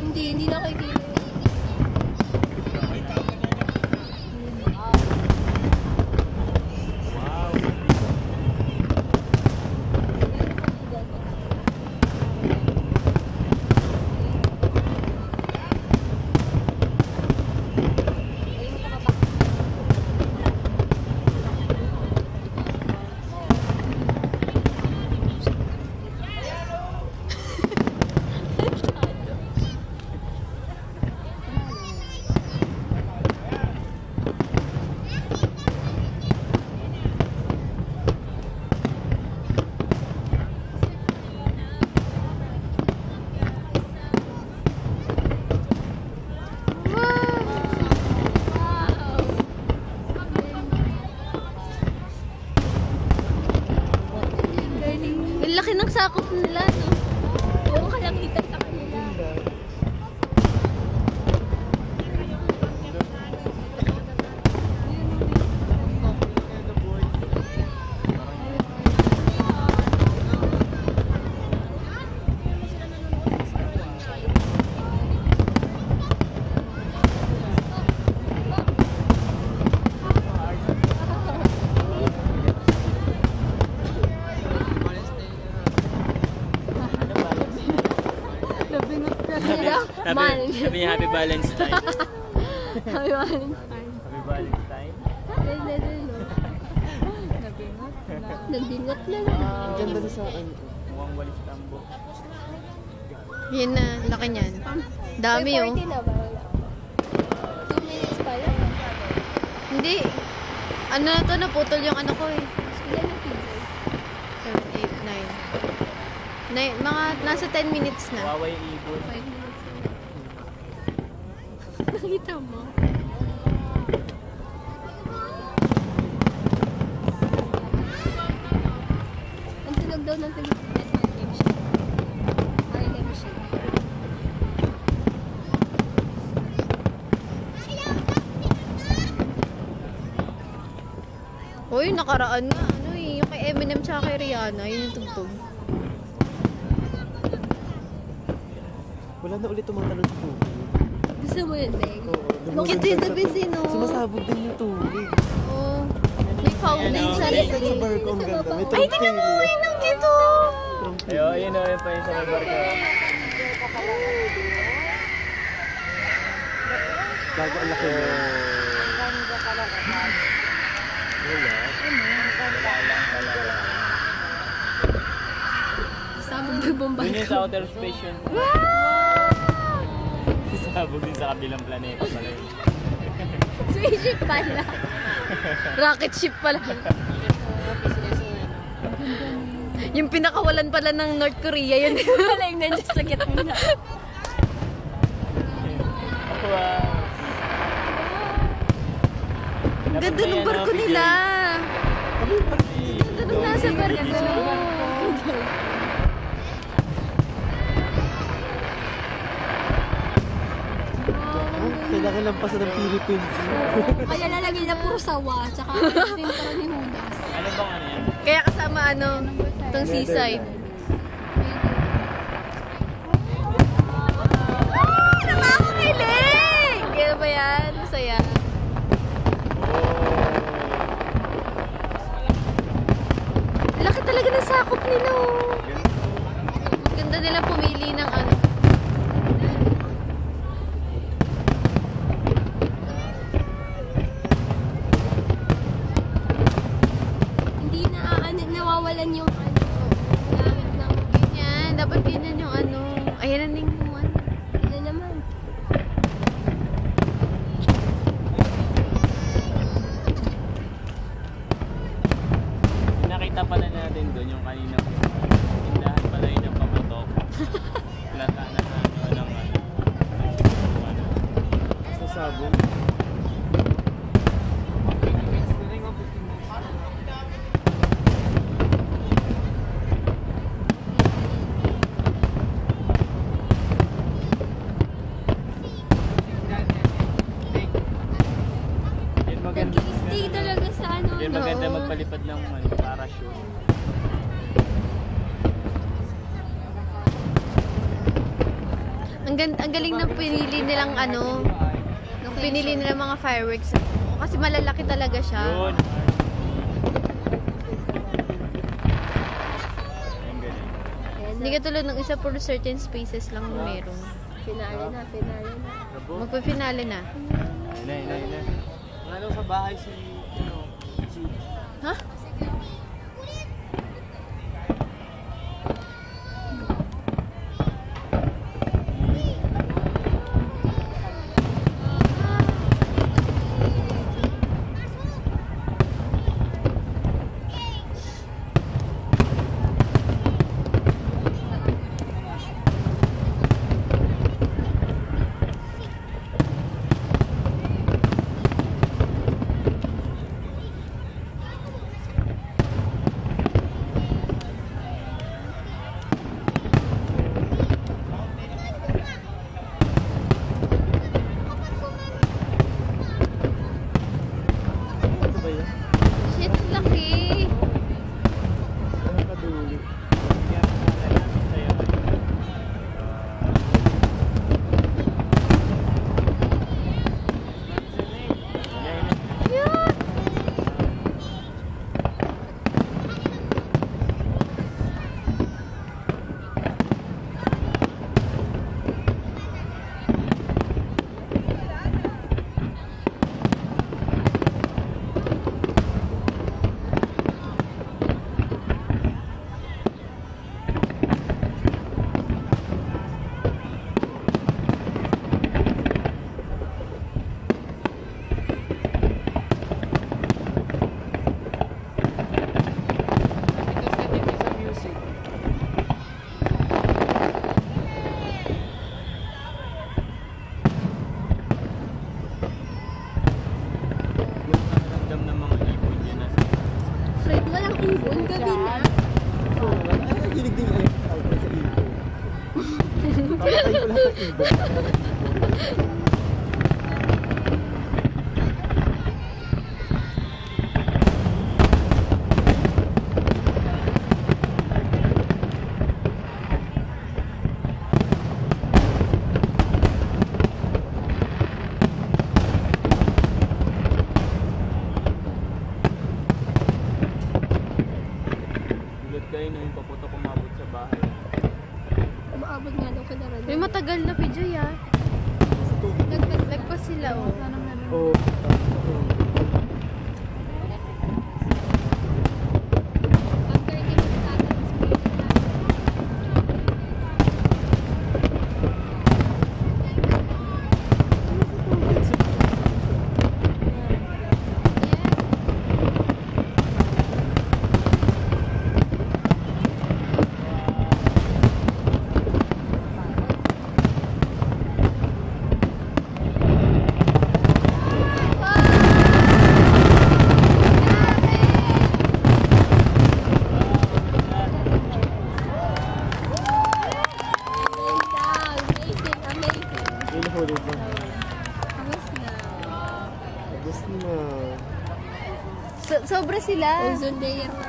Hindi nakikita. Laki ng sakop nila, no? Yung kalangitan sa kanila. Sabi niya, Happy Valentine. Happy Valentine. Happy Valentine. Nabingot na. Ang ganda na sa ano. Mukhang walis tambo. Yan na, laki niyan. Dami, oh. 40 na ba? 2 minutes pa lang. Hindi. Ano na to, naputol yung ano ko eh. Ilan na pizza? 7, 8, 9. Mga nasa 10 minutes na. Kawawa yung ibon. 5 minutes na. Nakita mo? Ang tunog daw ng Pilipinas ng game show. RM show. Uy, nakaraan nga. Ano eh, yung kay Eminem tsaka kay Rihanna, yun yung tugtog. Wala na ulit tumatalon sa tubig. Gusto mo yun, Meg? Oo. Ito yung the best, no? Sumasabog din yung tubig. Oo. May foundation. Sa barko ang ganda. May Ay, tingnan mo, yun ang dito. Ayun o, yun pa yun sa may barko. Bago ang laki mo. Wala lang talaga. Sabog na bomba. Yun yung sa outer space yun. Sabog din sa kabilang planeta pala yun. Spaceship pala. Rocket ship pala. Yung pinakawalan pala ng North Korea, yun. Wala yung nandiyan sa gitna. Wow. Ang ganda ng barko nila. Ang ganda nung nasa barko. Kailangan lampasan ng Philippines. Kaya lalagay na puro sawa, tsaka tinitara ni Judas. Ano bang ano yan? Kaya kasama ano, itong seaside. Nakakakilig! Kaya ba yan? Masaya. Laki talaga ng sakop nila. Oh. Ganda nila pumili ng ano. Hindi na nawawalan yung ano, gamit ng Ganyan, dapat ganyan yung ano. Ayan na ning ano. ano naman. Nakita pala natin doon yung kaninang tindahan pala yun ng paputok. Plata na ano ng ano. Sasabog. Yun maganda. Nag-stay talaga sa ano. Yun maganda Oo. magpalipad ng ano, parachute. Ang galing ng pinili nilang ano, ng pinili nilang mga fireworks. Kasi malalaki talaga siya. Yun. Ang galing. Ayan Hindi na. ka tulad ng isa for certain spaces lang meron. Finale na, finale na. Rabo. Magpa-finale na. Inay. Ano sa bahay si, si Ha? Ano ba yan? Shit, laki! Ano kaduli? Cute! Ramdam ng mga ibon dyan na sa Fred, walang ibon. Gabi na. Ay, nagilig din yung sa ibon. Papatay ko lahat ng ibon. Gulat kayo nung yung paputok umabot sa bahay. Umaabot nga daw ka na May matagal na PJ ah. Sa tubig. Lagpas sila oh. Oo. Amazing. Yun huli mo. Tapos na. Gusto na. Sobra sila. Ozone layer na.